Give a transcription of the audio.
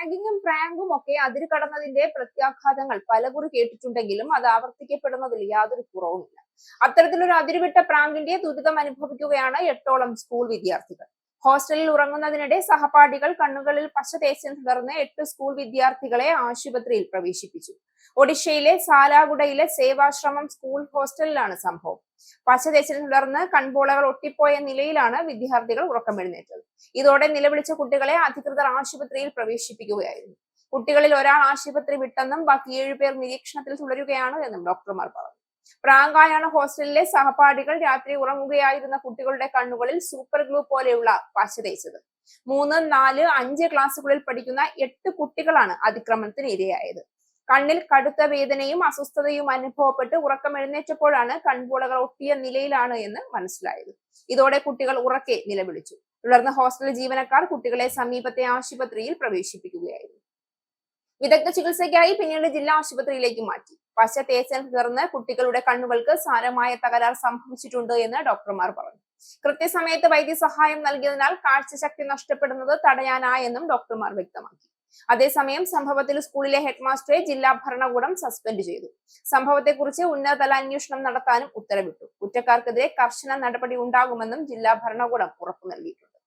റാഗിങ്ങും പ്രാങ്കും ഒക്കെ അതിര് കടന്നതിന്റെ പ്രത്യാഘാതങ്ങൾ പലകുറി കേട്ടിട്ടുണ്ടെങ്കിലും അത് ആവർത്തിക്കപ്പെടുന്നതിൽ യാതൊരു കുറവുമില്ല. അത്തരത്തിലൊരു അതിരുവിട്ട പ്രാങ്കിന്റെ ദുരിതം അനുഭവിക്കുകയാണ് 8ഓളം സ്കൂൾ വിദ്യാർത്ഥികൾ. ഹോസ്റ്റലിൽ ഉറങ്ങുന്നതിനിടെ സഹപാഠികൾ കണ്ണുകളിൽ പശ തേച്ചതിനെ തുടർന്ന് 8 സ്കൂൾ വിദ്യാർത്ഥികളെ ആശുപത്രിയിൽ പ്രവേശിപ്പിച്ചു. ഒഡീഷയിലെ സാലാഗുഡയിലെ സേവാശ്രമം സ്കൂൾ ഹോസ്റ്റലിലാണ് സംഭവം. പശ തേച്ചതിനെ തുടർന്ന് കൺപോളകൾ ഒട്ടിപ്പോയ നിലയിലാണ് വിദ്യാർത്ഥികൾ ഉറക്കമെഴുന്നേറ്റത്. ഇതോടെ നിലവിളിച്ച കുട്ടികളെ അധികൃതർ ആശുപത്രിയിൽ പ്രവേശിപ്പിക്കുകയായിരുന്നു. കുട്ടികളിൽ ഒരാൾ ആശുപത്രി വിട്ടെന്നും ബാക്കി 7 പേർ നിരീക്ഷണത്തിൽ തുടരുകയാണ് എന്നും ഡോക്ടർമാർ പറഞ്ഞു. പ്രാങ്കായാണ് ഹോസ്റ്റലിലെ സഹപാഠികൾ രാത്രി ഉറങ്ങുകയായിരുന്ന കുട്ടികളുടെ കണ്ണുകളിൽ സൂപ്പർ ഗ്ലൂ പോലെയുള്ള പശ തേച്ചത്. 3, 4, 5 ക്ലാസ്സുകളിൽ പഠിക്കുന്ന 8 കുട്ടികളാണ് അതിക്രമണത്തിന് ഇരയായത്. കണ്ണിൽ കടുത്ത വേദനയും അസ്വസ്ഥതയും അനുഭവപ്പെട്ട് ഉറക്കമെഴുന്നേറ്റപ്പോഴാണ് കൺപോളകൾ ഒട്ടിയ നിലയിലാണ് എന്ന് മനസ്സിലായത്. ഇതോടെ കുട്ടികൾ ഉറക്കെ നിലവിളിച്ചു. തുടർന്ന് ഹോസ്റ്റൽ ജീവനക്കാർ കുട്ടികളെ സമീപത്തെ ആശുപത്രിയിൽ പ്രവേശിപ്പിക്കുകയായിരുന്നു. വിദഗ്ധ ചികിത്സയ്ക്കായി പിന്നീട് ജില്ലാ ആശുപത്രിയിലേക്ക് മാറ്റി. പശ തേച്ചതിനെ തുടർന്ന് കുട്ടികളുടെ കണ്ണുകൾക്ക് സാരമായ തകരാർ സംഭവിച്ചിട്ടുണ്ട് എന്ന് ഡോക്ടർമാർ പറഞ്ഞു. കൃത്യസമയത്ത് വൈദ്യസഹായം നൽകിയതിനാൽ കാഴ്ചശക്തി നഷ്ടപ്പെടുന്നത് തടയാനായെന്നും ഡോക്ടർമാർ വ്യക്തമാക്കി. അതേസമയം സംഭവത്തിൽ സ്കൂളിലെ ഹെഡ്മാസ്റ്ററെ ജില്ലാ ഭരണകൂടം സസ്പെൻഡ് ചെയ്തു. സംഭവത്തെക്കുറിച്ച് ഉന്നതതല അന്വേഷണം നടത്താനും ഉത്തരവിട്ടു. കുറ്റക്കാർക്കെതിരെ കർശന നടപടി ഉണ്ടാകുമെന്നും ജില്ലാ ഭരണകൂടം ഉറപ്പു നൽകിയിട്ടുണ്ട്.